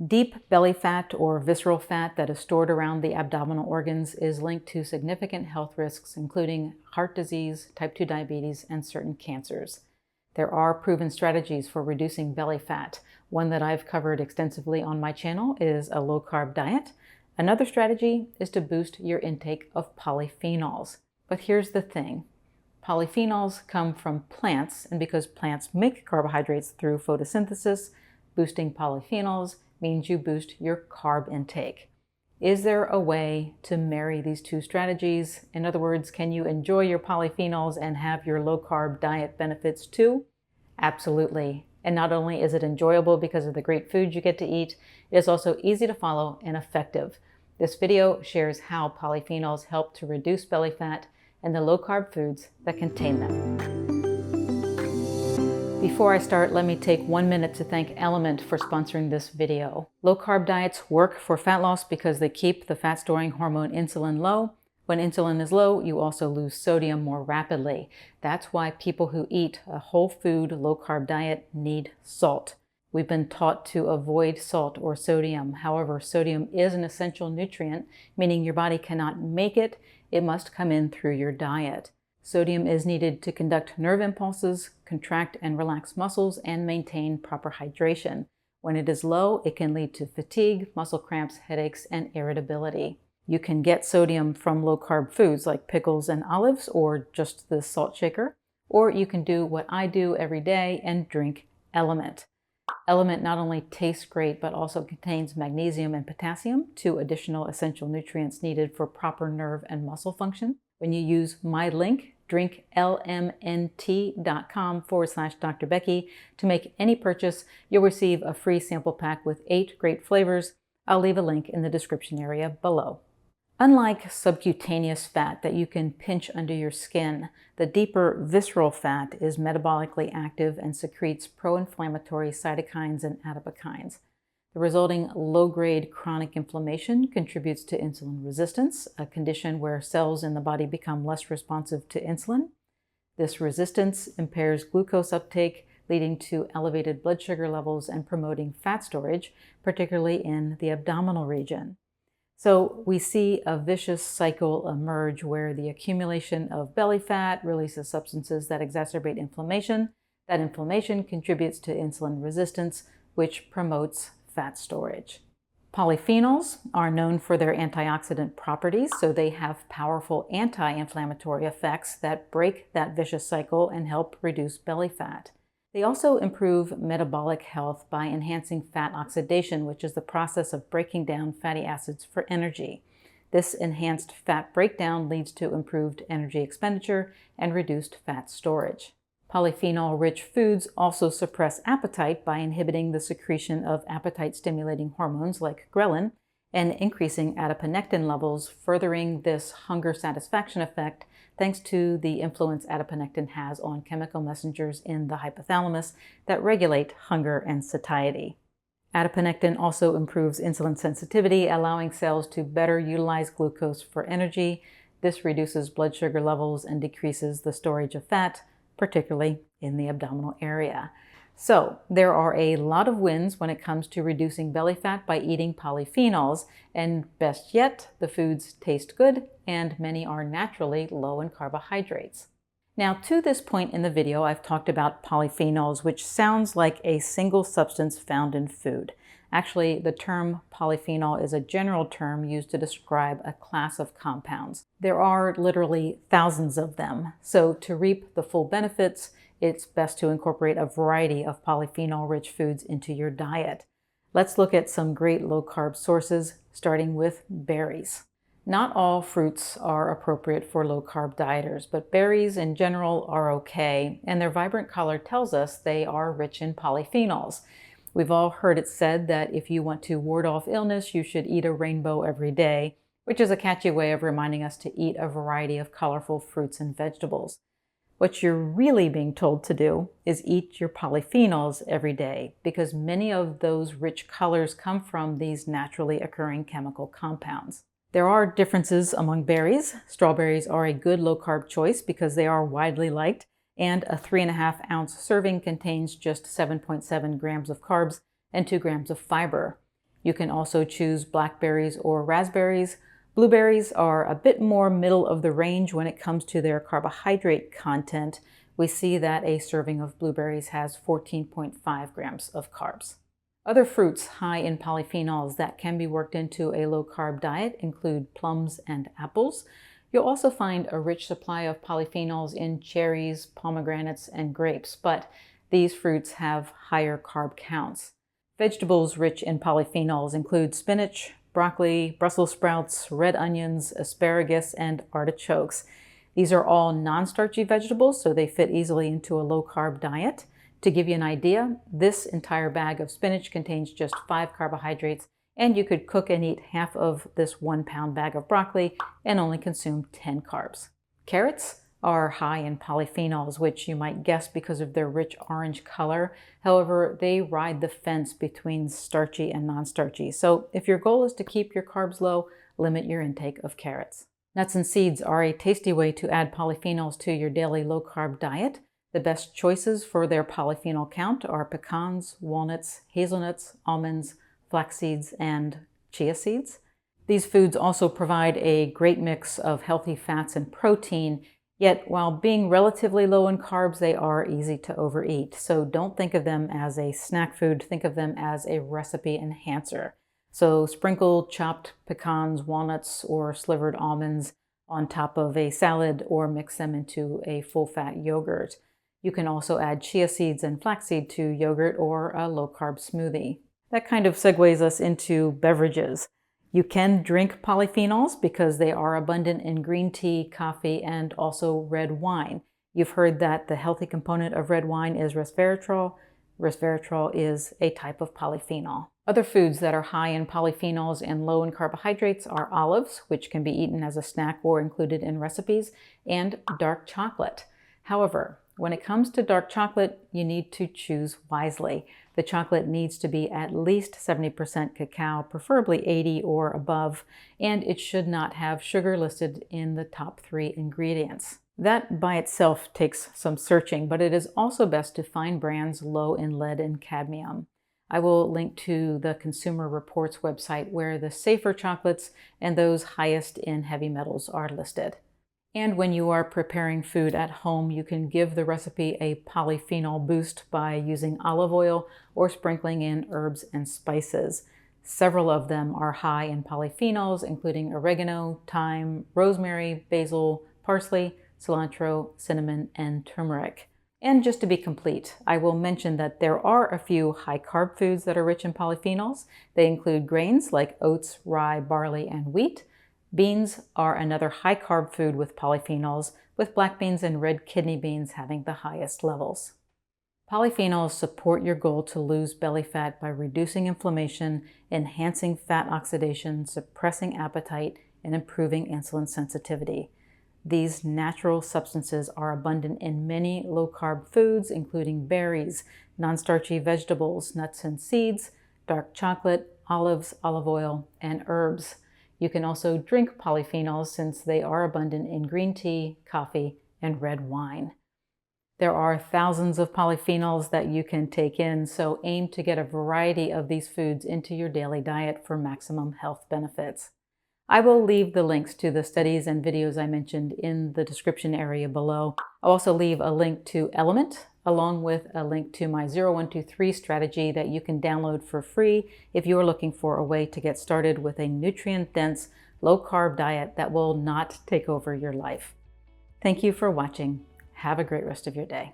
Deep belly fat or visceral fat that is stored around the abdominal organs is linked to significant health risks, including heart disease, type 2 diabetes, and certain cancers. There are proven strategies for reducing belly fat. One that I've covered extensively on my channel is a low-carb diet. Another strategy is to boost your intake of polyphenols. But here's the thing. Polyphenols come from plants, and because plants make carbohydrates through photosynthesis, boosting polyphenols means you boost your carb intake. Is there a way to marry these two strategies? In other words, can you enjoy your polyphenols and have your low-carb diet benefits too? Absolutely. And not only is it enjoyable because of the great food you get to eat, it is also easy to follow and effective. This video shares how polyphenols help to reduce belly fat and the low-carb foods that contain them. Before I start, let me take 1 minute to thank Element for sponsoring this video. Low-carb diets work for fat loss because they keep the fat-storing hormone insulin low. When insulin is low, you also lose sodium more rapidly. That's why people who eat a whole food low-carb diet need salt. We've been taught to avoid salt or sodium. However, sodium is an essential nutrient, meaning your body cannot make it. It must come in through your diet. Sodium is needed to conduct nerve impulses, contract and relax muscles, and maintain proper hydration. When it is low, it can lead to fatigue, muscle cramps, headaches, and irritability. You can get sodium from low-carb foods like pickles and olives or just the salt shaker, or you can do what I do every day and drink Element. Element not only tastes great, but also contains magnesium and potassium, two additional essential nutrients needed for proper nerve and muscle function. When you use my link, drinklmnt.com/Dr. Becky, to make any purchase, you'll receive a free sample pack with 8 great flavors. I'll leave a link in the description area below. Unlike subcutaneous fat that you can pinch under your skin, the deeper visceral fat is metabolically active and secretes pro-inflammatory cytokines and adipokines. The resulting low-grade chronic inflammation contributes to insulin resistance, a condition where cells in the body become less responsive to insulin. This resistance impairs glucose uptake, leading to elevated blood sugar levels and promoting fat storage, particularly in the abdominal region. So we see a vicious cycle emerge where the accumulation of belly fat releases substances that exacerbate inflammation. That inflammation contributes to insulin resistance, which promotes fat storage. Polyphenols are known for their antioxidant properties, so they have powerful anti-inflammatory effects that break that vicious cycle and help reduce belly fat. They also improve metabolic health by enhancing fat oxidation, which is the process of breaking down fatty acids for energy. This enhanced fat breakdown leads to improved energy expenditure and reduced fat storage. Polyphenol-rich foods also suppress appetite by inhibiting the secretion of appetite-stimulating hormones like ghrelin and increasing adiponectin levels, furthering this hunger satisfaction effect thanks to the influence adiponectin has on chemical messengers in the hypothalamus that regulate hunger and satiety. Adiponectin also improves insulin sensitivity, allowing cells to better utilize glucose for energy. This reduces blood sugar levels and decreases the storage of fat, particularly in the abdominal area. So there are a lot of wins when it comes to reducing belly fat by eating polyphenols, and best yet, the foods taste good and many are naturally low in carbohydrates. Now, to this point in the video, I've talked about polyphenols, which sounds like a single substance found in food. Actually, the term polyphenol is a general term used to describe a class of compounds. There are literally thousands of them. So to reap the full benefits, it's best to incorporate a variety of polyphenol-rich foods into your diet. Let's look at some great low-carb sources, starting with berries. Not all fruits are appropriate for low-carb dieters, but berries in general are okay, and their vibrant color tells us they are rich in polyphenols. We've all heard it said that if you want to ward off illness, you should eat a rainbow every day, which is a catchy way of reminding us to eat a variety of colorful fruits and vegetables. What you're really being told to do is eat your polyphenols every day, because many of those rich colors come from these naturally occurring chemical compounds. There are differences among berries. Strawberries are a good low-carb choice because they are widely liked, and a 3.5-ounce serving contains just 7.7 grams of carbs and 2 grams of fiber. You can also choose blackberries or raspberries. Blueberries are a bit more middle of the range when it comes to their carbohydrate content. We see that a serving of blueberries has 14.5 grams of carbs. Other fruits high in polyphenols that can be worked into a low-carb diet include plums and apples. You'll also find a rich supply of polyphenols in cherries, pomegranates, and grapes, but these fruits have higher carb counts. Vegetables rich in polyphenols include spinach, broccoli, Brussels sprouts, red onions, asparagus, and artichokes. These are all non-starchy vegetables, so they fit easily into a low-carb diet. To give you an idea, this entire bag of spinach contains just 5 carbohydrates, and you could cook and eat half of this 1-pound bag of broccoli and only consume 10 carbs. Carrots are high in polyphenols, which you might guess because of their rich orange color. However, they ride the fence between starchy and non-starchy. So if your goal is to keep your carbs low, limit your intake of carrots. Nuts and seeds are a tasty way to add polyphenols to your daily low-carb diet. The best choices for their polyphenol count are pecans, walnuts, hazelnuts, almonds, flax seeds, and chia seeds. These foods also provide a great mix of healthy fats and protein, yet while being relatively low in carbs, they are easy to overeat. So don't think of them as a snack food, think of them as a recipe enhancer. So sprinkle chopped pecans, walnuts, or slivered almonds on top of a salad or mix them into a full-fat yogurt. You can also add chia seeds and flaxseed to yogurt or a low-carb smoothie. That kind of segues us into beverages. You can drink polyphenols because they are abundant in green tea, coffee, and also red wine. You've heard that the healthy component of red wine is resveratrol. Resveratrol is a type of polyphenol. Other foods that are high in polyphenols and low in carbohydrates are olives, which can be eaten as a snack or included in recipes, and dark chocolate. However, when it comes to dark chocolate, you need to choose wisely. The chocolate needs to be at least 70% cacao, preferably 80 or above, and it should not have sugar listed in the top 3 ingredients. That by itself takes some searching, but it is also best to find brands low in lead and cadmium. I will link to the Consumer Reports website where the safer chocolates and those highest in heavy metals are listed. And when you are preparing food at home, you can give the recipe a polyphenol boost by using olive oil or sprinkling in herbs and spices. Several of them are high in polyphenols, including oregano, thyme, rosemary, basil, parsley, cilantro, cinnamon, and turmeric. And just to be complete, I will mention that there are a few high-carb foods that are rich in polyphenols. They include grains like oats, rye, barley, and wheat. Beans are another high-carb food with polyphenols, with black beans and red kidney beans having the highest levels. Polyphenols support your goal to lose belly fat by reducing inflammation, enhancing fat oxidation, suppressing appetite, and improving insulin sensitivity. These natural substances are abundant in many low-carb foods, including berries, non-starchy vegetables, nuts and seeds, dark chocolate, olives, olive oil, and herbs. You can also drink polyphenols since they are abundant in green tea, coffee, and red wine. There are thousands of polyphenols that you can take in, so aim to get a variety of these foods into your daily diet for maximum health benefits. I will leave the links to the studies and videos I mentioned in the description area below. I'll also leave a link to Element, along with a link to my 0123 strategy that you can download for free if you are looking for a way to get started with a nutrient-dense, low-carb diet that will not take over your life. Thank you for watching. Have a great rest of your day.